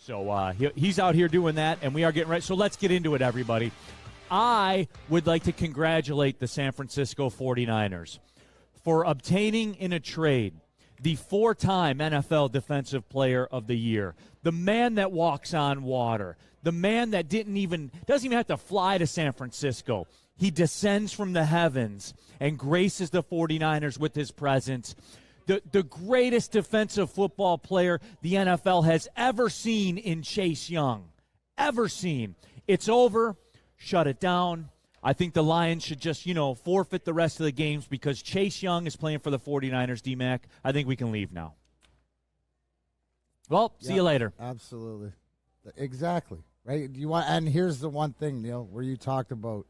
So he's out here doing that, and we are getting ready. So let's get into it, everybody. I would like to congratulate the San Francisco 49ers for obtaining in a trade the 4-time NFL Defensive Player of the Year, the man that walks on water, the man that doesn't even have to fly to San Francisco. He descends from the heavens and graces the 49ers with his presence. The greatest defensive football player the NFL has ever seen in Chase Young. Ever seen. It's over. Shut it down. I think the Lions should just, forfeit the rest of the games because Chase Young is playing for the 49ers, D-Mac. I think we can leave now. Well, see you later. Absolutely. Exactly. Right? And here's the one thing, Neil, where you talked about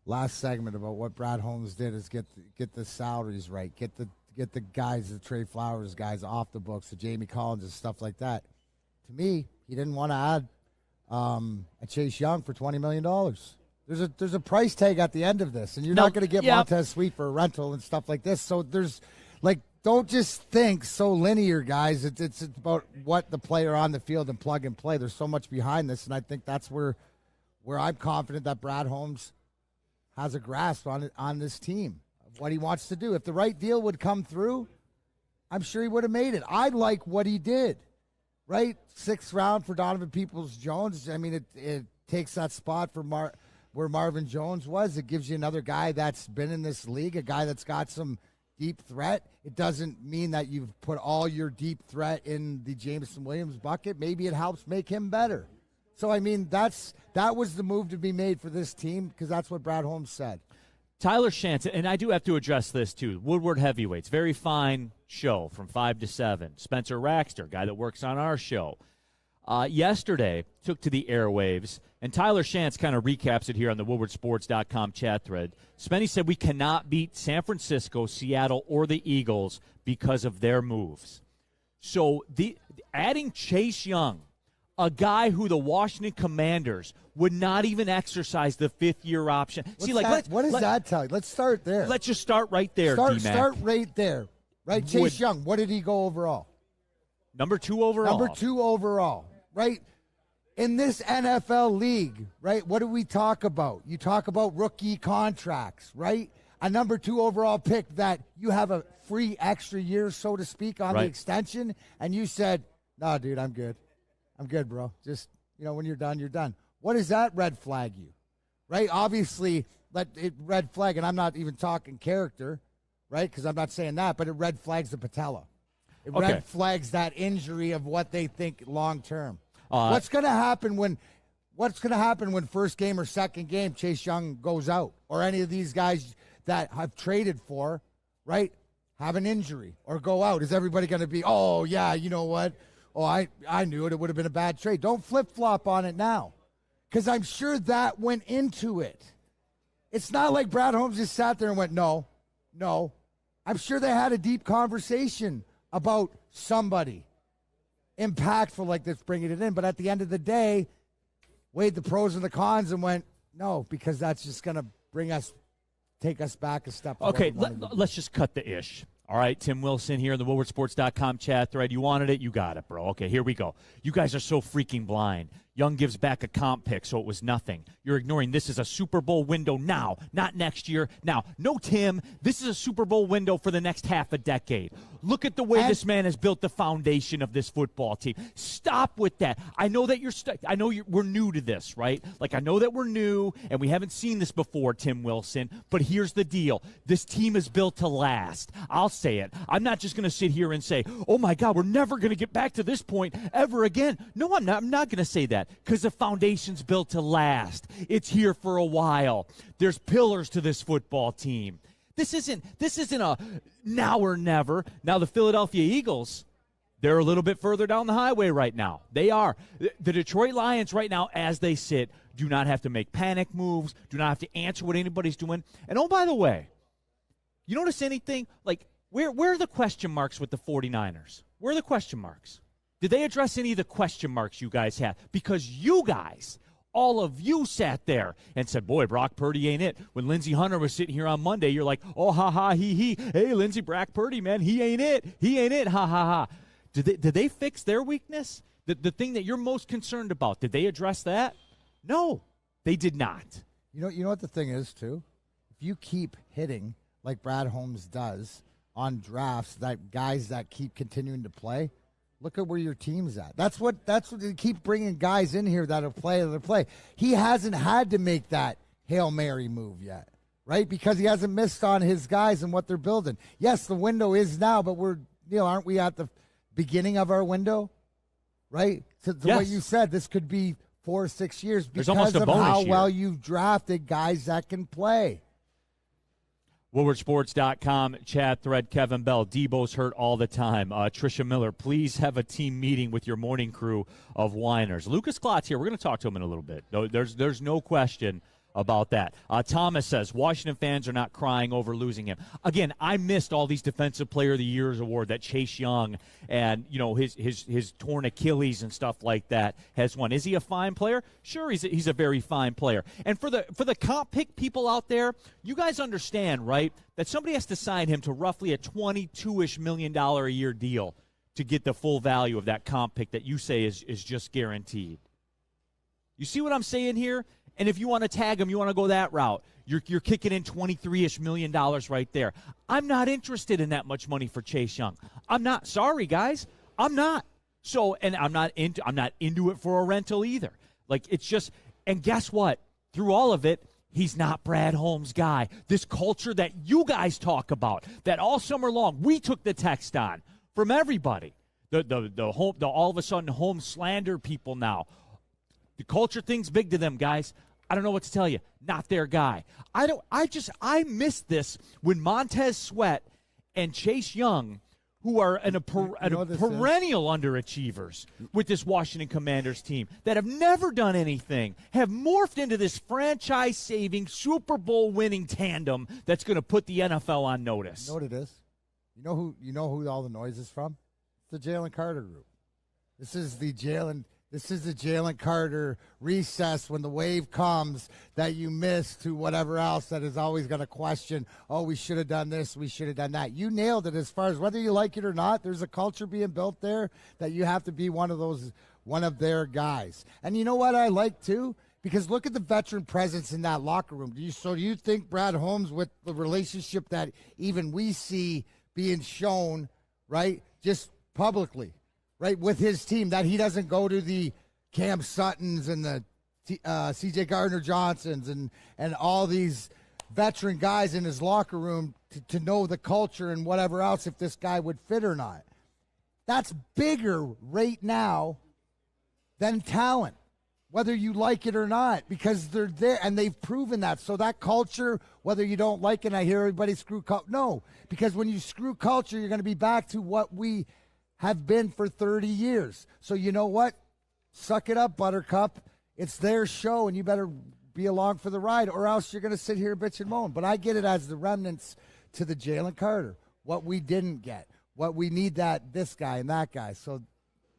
last segment about what Brad Holmes did is get the salaries right, get the guys, the Trey Flowers guys off the books, the Jamie Collins and stuff like that. To me, he didn't want to add a Chase Young for $20 million. There's a price tag at the end of this, and you're not going to get Montez Sweet for a rental and stuff like this. So there's don't just think so linear, guys. It's about what the player on the field and plug and play. There's so much behind this, and I think that's where I'm confident that Brad Holmes has a grasp on this team, what he wants to do. If the right deal would come through, I'm sure he would have made it. I like what he did. Right? 6th round for Donovan Peoples-Jones. I mean, it takes that spot for where Marvin Jones was. It gives you another guy that's been in this league, a guy that's got some deep threat. It doesn't mean that you've put all your deep threat in the Jameson Williams bucket. Maybe it helps make him better. So, I mean, that was the move to be made for this team because that's what Brad Holmes said. Tyler Shantz, and I do have to address this too. Woodward Heavyweights, very fine show from 5 to 7. Spencer Raxter, guy that works on our show, yesterday took to the airwaves, and Tyler Shantz kind of recaps it here on the WoodwardSports.com chat thread. Spenny said we cannot beat San Francisco, Seattle, or the Eagles because of their moves. So adding Chase Young, a guy who the Washington Commanders would not even exercise the 5th-year option. What does that tell you? Let's start there. Let's just start right there, D-Mac. Start right there. Right, Chase Young, what did he go overall? Number 2 overall. Number 2 overall, right? In this NFL league, right, what do we talk about? You talk about rookie contracts, right? A number 2 overall pick that you have a free extra year, so to speak, on the extension, and you said, no, dude, I'm good. I'm good, bro. Just, when you're done, you're done. What does that red flag you? Right? Obviously, red flag, and I'm not even talking character, right? Because I'm not saying that, but it red flags the patella. It red flags that injury of what they think long term. What's going to happen when first game or second game Chase Young goes out, or any of these guys that have traded for, right, have an injury or go out? Is everybody going to be, oh yeah, you know what? Oh, I knew it. It would have been a bad trade. Don't flip-flop on it now, because I'm sure that went into it. It's not like Brad Holmes just sat there and went, no. I'm sure they had a deep conversation about somebody impactful like this, bringing it in. But at the end of the day, weighed the pros and the cons and went, no, because that's just going to take us back a step. Okay, let's just cut the ish. All right, Tim Wilson here in the WoodwardSports.com chat thread. You wanted it, you got it, bro. Okay, here we go. You guys are so freaking blind. Young gives back a comp pick, so it was nothing. You're ignoring this is a Super Bowl window now, not next year. Now, no, Tim, this is a Super Bowl window for the next half a decade. Look at the way this man has built the foundation of this football team. Stop with that. I know that we're new to this, right? Like, I know that we're new, and we haven't seen this before, Tim Wilson, but here's the deal. This team is built to last. I'll say it. I'm not just going to sit here and say, oh, my God, we're never going to get back to this point ever again. No, I'm not going to say that. Because the foundation's built to last. It's here for a while. There's pillars to this football team. This isn't a now or never. Now the Philadelphia Eagles, they're a little bit further down the highway right now. They are. The Detroit Lions right now, as they sit, do not have to make panic moves, do not have to answer what anybody's doing. And oh, by the way, you notice anything? Like, where are the question marks with the 49ers? Where are the question marks? Did they address any of the question marks you guys had? Because you guys, all of you sat there and said, boy, Brock Purdy ain't it. When Lindsey Hunter was sitting here on Monday, you're like, oh, ha, ha, he. Hey, Lindsey, Brock Purdy, man, he ain't it. He ain't it, ha, ha, ha. Did they fix their weakness? The thing that you're most concerned about, did they address that? No, they did not. You know what the thing is, too? If you keep hitting like Brad Holmes does on drafts, that guys that keep continuing to play, look at where your team's at. That's what they keep bringing guys in here that'll play. He hasn't had to make that Hail Mary move yet, right? Because he hasn't missed on his guys and what they're building. Yes, the window is now, but aren't we at the beginning of our window? Right? So Yes. what you said, this could be 4 or 6 years There's because almost a of bonus how year. well you've drafted guys that can play. WoodwardSports.com chat thread, Kevin Bell. Debo's hurt all the time. Tricia Miller, please have a team meeting with your morning crew of whiners. Lucas Klott's here. We're going to talk to him in a little bit. No, there's no question about that. Thomas says, Washington fans are not crying over losing him. Again, I missed all these Defensive Player of the Year's award that Chase Young and, his torn Achilles and stuff like that has won. Is he a fine player? Sure, he's a very fine player. And for the comp pick people out there, you guys understand, right, that somebody has to sign him to roughly a $22-ish million a year deal to get the full value of that comp pick that you say is just guaranteed. You see what I'm saying here? And if you want to tag him, you want to go that route, you're kicking in $23-ish million right there. I'm not interested in that much money for Chase Young. I'm not. Sorry, guys. I'm not. So, and I'm not into it for a rental either. Like, it's just, and guess what? Through all of it, he's not Brad Holmes' guy. This culture that you guys talk about, that all summer long we took the text on from everybody. The all of a sudden Holmes slander people now. The culture thing's big to them, guys. I don't know what to tell you. Not their guy. I missed this when Montez Sweat and Chase Young, who are perennial underachievers with this Washington Commanders team that have never done anything, have morphed into this franchise-saving, Super Bowl-winning tandem that's going to put the NFL on notice. You know what it is? You know who all the noise is from? It's the Jalen Carter group. This is the Jalen Carter recess when the wave comes that you miss to whatever else that is always going to question, oh, we should have done this, we should have done that. You nailed it as far as whether you like it or not. There's a culture being built there that you have to be one of their guys. And you know what I like too? Because look at the veteran presence in that locker room. Do you think Brad Holmes, with the relationship that even we see being shown, right, just publicly, right, with his team, that he doesn't go to the Cam Suttons and the C.J. Gardner-Johnsons and all these veteran guys in his locker room to know the culture and whatever else, if this guy would fit or not. That's bigger right now than talent, whether you like it or not, because they're there and they've proven that. So that culture, whether you don't like it, I hear everybody screw culture. No, because when you screw culture, you're going to be back to what we have been for 30 years. So you know what? Suck it up, Buttercup. It's their show, and you better be along for the ride, or else you're going to sit here, bitch and moan. But I get it as the remnants to the Jalen Carter, what we didn't get, what we need, this guy and that guy. So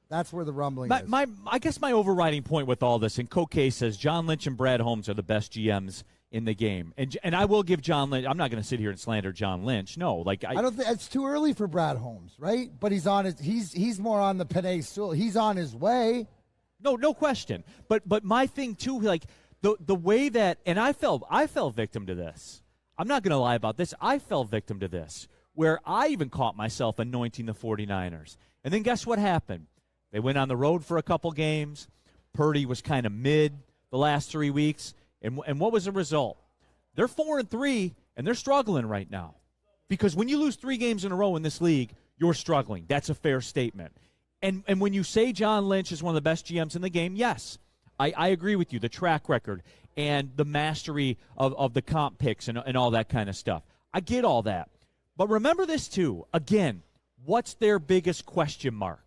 that's where the rumbling is. I guess my overriding point with all this, and Coquet says John Lynch and Brad Holmes are the best GMs in the game. And I will give John Lynch, I'm not going to sit here and slander John Lynch. No, like I don't think it's too early for Brad Holmes, right? But he's more on the Panay stool. He's on his way. No question. But my thing too, like the way that, and I fell victim to this. I'm not going to lie about this. I fell victim to this, where I even caught myself anointing the 49ers. And then guess what happened? They went on the road for a couple games. Purdy was kind of mid the last 3 weeks. And what was the result? They're 4-3, and they're struggling right now. Because when you lose 3 games in a row in this league, you're struggling. That's a fair statement. And when you say John Lynch is one of the best GMs in the game, yes, I agree with you. The track record and the mastery of the comp picks and all that kind of stuff. I get all that. But remember this, too. Again, what's their biggest question mark?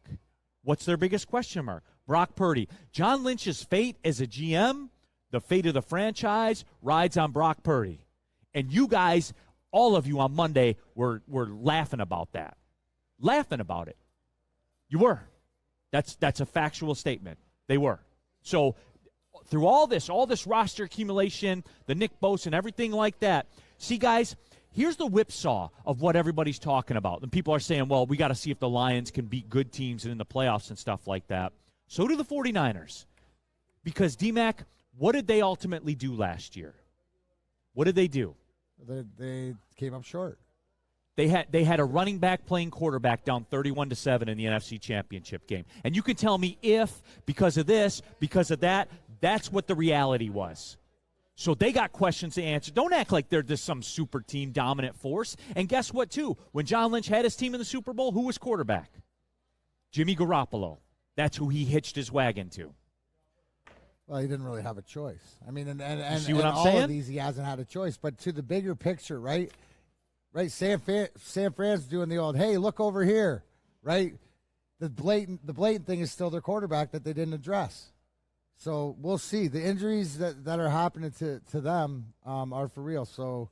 What's their biggest question mark? Brock Purdy. John Lynch's fate as a GM, the fate of the franchise, rides on Brock Purdy. And you guys, all of you on Monday, were laughing about that. Laughing about it. You were. That's a factual statement. They were. So through all this roster accumulation, the Nick Bosa and everything like that, see, guys, here's the whipsaw of what everybody's talking about. And people are saying, well, we got to see if the Lions can beat good teams and in the playoffs and stuff like that. So do the 49ers. Because, D-Mac, what did they ultimately do last year? What did they do? They came up short. They had a running back playing quarterback down 31-7 in the NFC Championship game. And you can tell me if, because of this, because of that, that's what the reality was. So they got questions to answer. Don't act like they're just some super team dominant force. And guess what, too? When John Lynch had his team in the Super Bowl, who was quarterback? Jimmy Garoppolo. That's who he hitched his wagon to. Well, he didn't really have a choice. I mean, and see what I'm all saying? of these, he hasn't had a choice. But to the bigger picture, right? Right, San Fran's doing the old, hey, look over here, right? The blatant thing is still their quarterback that they didn't address. So we'll see. The injuries that are happening to them are for real. So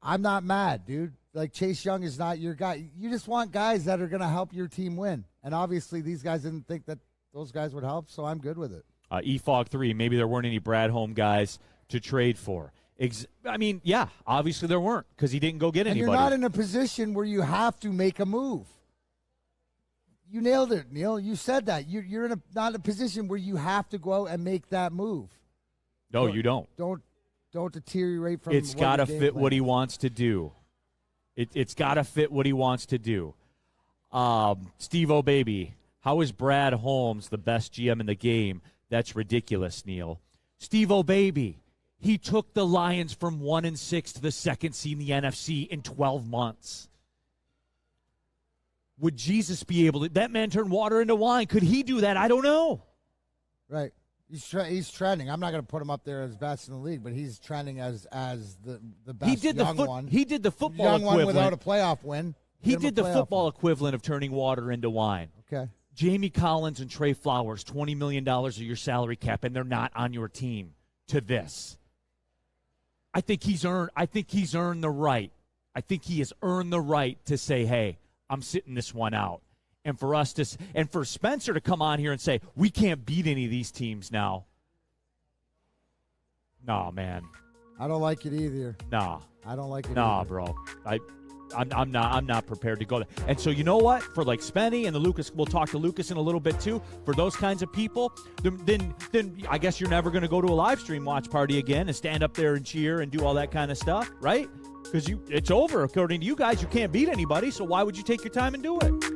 I'm not mad, dude. Like, Chase Young is not your guy. You just want guys that are going to help your team win. And obviously these guys didn't think that those guys would help, so I'm good with it. EFOG 3, maybe there weren't any Brad Holmes guys to trade for. I mean, yeah, obviously there weren't because he didn't go get anybody. And you're not in a position where you have to make a move. You nailed it, Neil. You said that. You're not in a position where you have to go out and make that move. No, you don't. Don't deteriorate from. It's got to fit what he wants to do. It's got to fit what he wants to do. Steve O'Baby, how is Brad Holmes the best GM in the game? That's ridiculous, Neil. Steve O'Baby. He took the Lions from 1-6 to the second seed in the NFC in 12 months. Would Jesus be able to? That man turned water into wine. Could he do that? I don't know. Right. He's trending. I'm not going to put him up there as best in the league, but he's trending as the best one. He did the football young equivalent. One without a playoff win. He did the football equivalent of turning water into wine. Okay. Jamie Collins and Trey Flowers, $20 million of your salary cap, and they're not on your team to this. I think he's earned the right. I think he has earned the right to say, hey, I'm sitting this one out. And for Spencer to come on here and say, we can't beat any of these teams now. Nah, man. I don't like it either. Nah. I don't like it nah, either. Bro. I'm not prepared to go there. And so you know what? For like Spenny and the Lucas, we'll talk to Lucas in a little bit too. For those kinds of people, then I guess you're never going to go to a live stream watch party again and stand up there and cheer and do all that kind of stuff, right? Because it's over. According to you guys, you can't beat anybody, so why would you take your time and do it?